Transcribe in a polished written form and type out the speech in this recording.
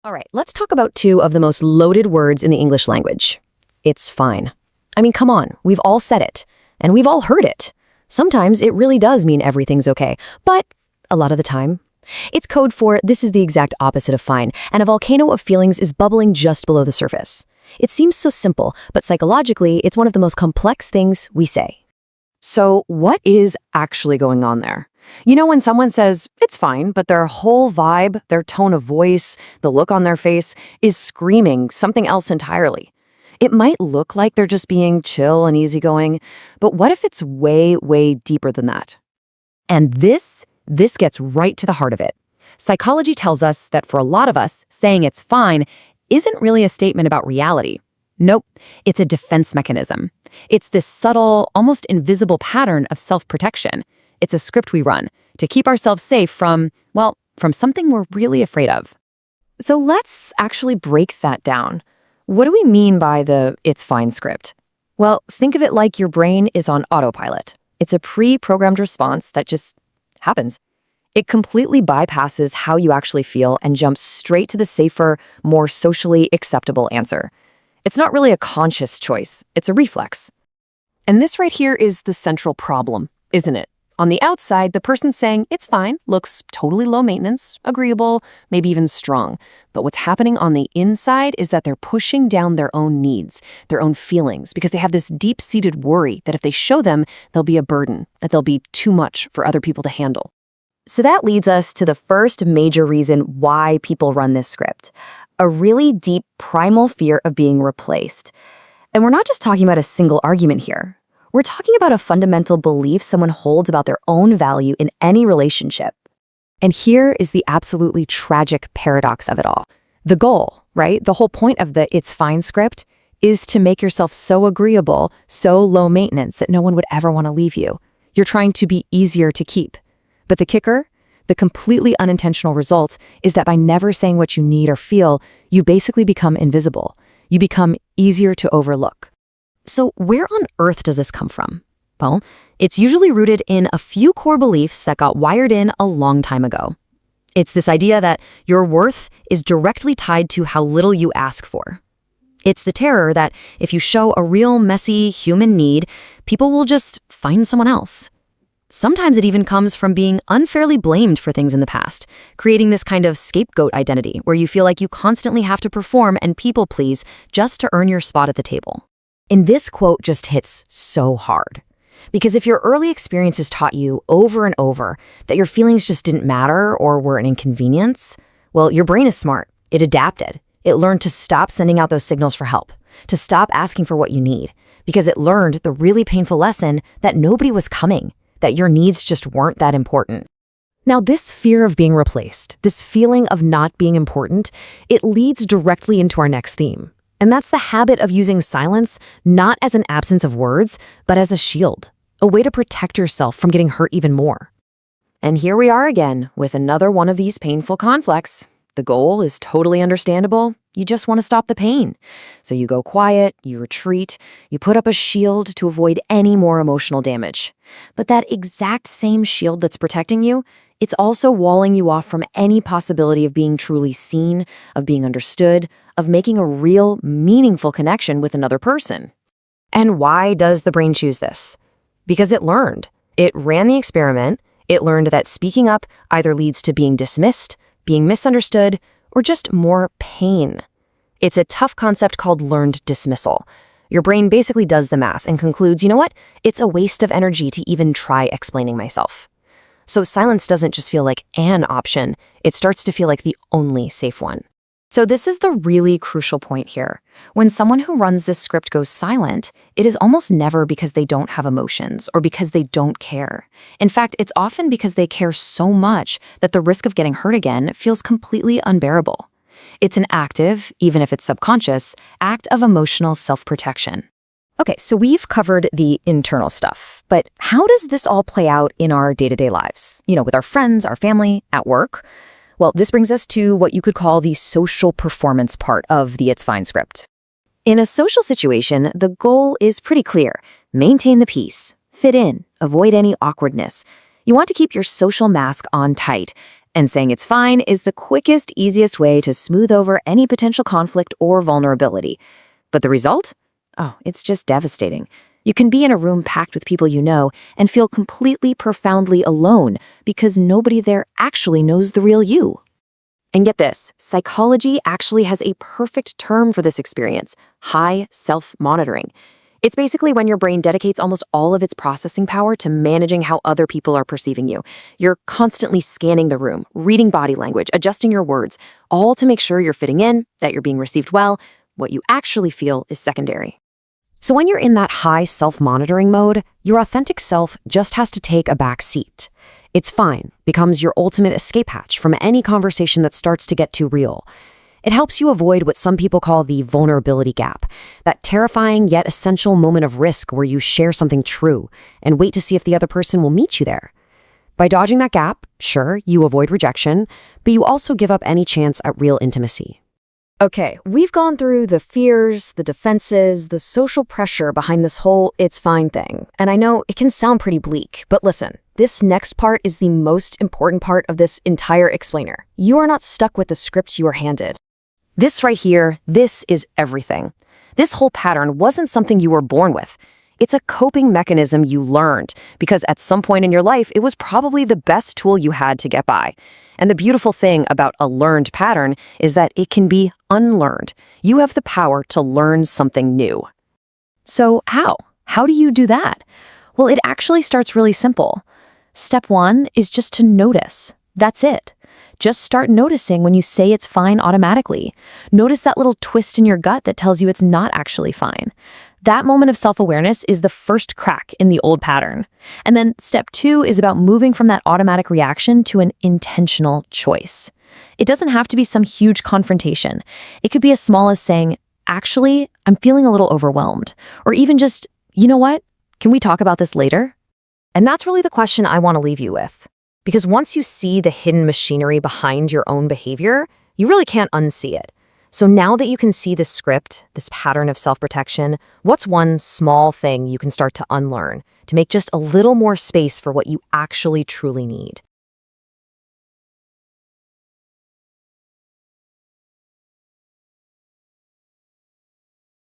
All right, let's talk about two of the most loaded words in the English language. It's fine. I mean, come on, we've all said it, and we've all heard it. Sometimes it really does mean everything's okay, but a lot of the time, it's code for this is the exact opposite of fine, and a volcano of feelings is bubbling just below the surface. It seems so simple, but psychologically, it's one of the most complex things we say. So what is actually going on there? You know when someone says, it's fine, but their whole vibe, their tone of voice, the look on their face is screaming something else entirely. It might look like they're just being chill and easygoing, but what if it's way, way deeper than that? And this gets right to the heart of it. Psychology tells us that for a lot of us, saying it's fine isn't really a statement about reality. Nope, it's a defense mechanism. It's this subtle, almost invisible pattern of self-protection. It's a script we run to keep ourselves safe from something we're really afraid of. So let's actually break that down. What do we mean by the it's fine script? Well, think of it like your brain is on autopilot. It's a pre-programmed response that just happens. It completely bypasses how you actually feel and jumps straight to the safer, more socially acceptable answer. It's not really a conscious choice, it's a reflex. And this right here is the central problem, isn't it? On the outside, the person saying it's fine looks totally low maintenance, agreeable, maybe even strong. But what's happening on the inside is that they're pushing down their own needs, their own feelings, because they have this deep-seated worry that if they show them, they'll be a burden, that they'll be too much for other people to handle. So that leads us to the first major reason why people run this script, a really deep primal fear of being replaced. And we're not just talking about a single argument here. We're talking about a fundamental belief someone holds about their own value in any relationship. And here is the absolutely tragic paradox of it all. The goal, right? The whole point of the it's fine script is to make yourself so agreeable, so low maintenance that no one would ever want to leave you. You're trying to be easier to keep. But the kicker, the completely unintentional result, is that by never saying what you need or feel, you basically become invisible. You become easier to overlook. So where on earth does this come from? Well, it's usually rooted in a few core beliefs that got wired in a long time ago. It's this idea that your worth is directly tied to how little you ask for. It's the terror that if you show a real messy human need, people will just find someone else. Sometimes it even comes from being unfairly blamed for things in the past, creating this kind of scapegoat identity where you feel like you constantly have to perform and people please just to earn your spot at the table. And this quote just hits so hard. Because if your early experiences taught you over and over that your feelings just didn't matter or were an inconvenience, well, your brain is smart. It adapted. It learned to stop sending out those signals for help, to stop asking for what you need, because it learned the really painful lesson that nobody was coming, that your needs just weren't that important. Now, this fear of being replaced, this feeling of not being important, it leads directly into our next theme. And that's the habit of using silence not as an absence of words, but as a shield, a way to protect yourself from getting hurt even more. And here we are again with another one of these painful conflicts. The goal is totally understandable. You just want to stop the pain. So you go quiet, you retreat, you put up a shield to avoid any more emotional damage. But that exact same shield that's protecting you, it's also walling you off from any possibility of being truly seen, of being understood, of making a real, meaningful connection with another person. And why does the brain choose this? Because it learned. It ran the experiment. It learned that speaking up either leads to being dismissed, being misunderstood, or just more pain. It's a tough concept called learned dismissal. Your brain basically does the math and concludes, you know what? It's a waste of energy to even try explaining myself. So silence doesn't just feel like an option, it starts to feel like the only safe one. So this is the really crucial point here. When someone who runs this script goes silent, it is almost never because they don't have emotions or because they don't care. In fact, it's often because they care so much that the risk of getting hurt again feels completely unbearable. It's an active, even if it's subconscious, act of emotional self-protection. Okay, so we've covered the internal stuff, but how does this all play out in our day-to-day lives? With our friends, our family, at work? Well, this brings us to what you could call the social performance part of the It's Fine script. In a social situation, the goal is pretty clear. Maintain the peace, fit in, avoid any awkwardness. You want to keep your social mask on tight, And saying it's fine is the quickest, easiest way to smooth over any potential conflict or vulnerability. But the result? Oh, it's just devastating. You can be in a room packed with people you know and feel completely, profoundly alone because nobody there actually knows the real you. And get this, psychology actually has a perfect term for this experience: high self-monitoring. It's basically when your brain dedicates almost all of its processing power to managing how other people are perceiving you. You're constantly scanning the room, reading body language, adjusting your words, all to make sure you're fitting in, that you're being received well. What you actually feel is secondary. So when you're in that high self-monitoring mode, your authentic self just has to take a back seat. It's fine becomes your ultimate escape hatch from any conversation that starts to get too real. It helps you avoid what some people call the vulnerability gap, that terrifying yet essential moment of risk where you share something true and wait to see if the other person will meet you there. By dodging that gap, sure, you avoid rejection, but you also give up any chance at real intimacy. Okay, we've gone through the fears, the defenses, the social pressure behind this whole "it's fine" thing. And I know it can sound pretty bleak, but listen, this next part is the most important part of this entire explainer. You are not stuck with the script you were handed. This right here, this is everything. This whole pattern wasn't something you were born with. It's a coping mechanism you learned because at some point in your life, it was probably the best tool you had to get by. And the beautiful thing about a learned pattern is that it can be unlearned. You have the power to learn something new. So how? How do you do that? Well, it actually starts really simple. Step 1 is just to notice. That's it. Just start noticing when you say it's fine automatically. Notice that little twist in your gut that tells you it's not actually fine. That moment of self-awareness is the first crack in the old pattern. And then step 2 is about moving from that automatic reaction to an intentional choice. It doesn't have to be some huge confrontation. It could be as small as saying, actually, I'm feeling a little overwhelmed. Or even just, you know what? Can we talk about this later? And that's really the question I want to leave you with. Because once you see the hidden machinery behind your own behavior, you really can't unsee it. So now that you can see this script, this pattern of self-protection, what's one small thing you can start to unlearn to make just a little more space for what you actually truly need?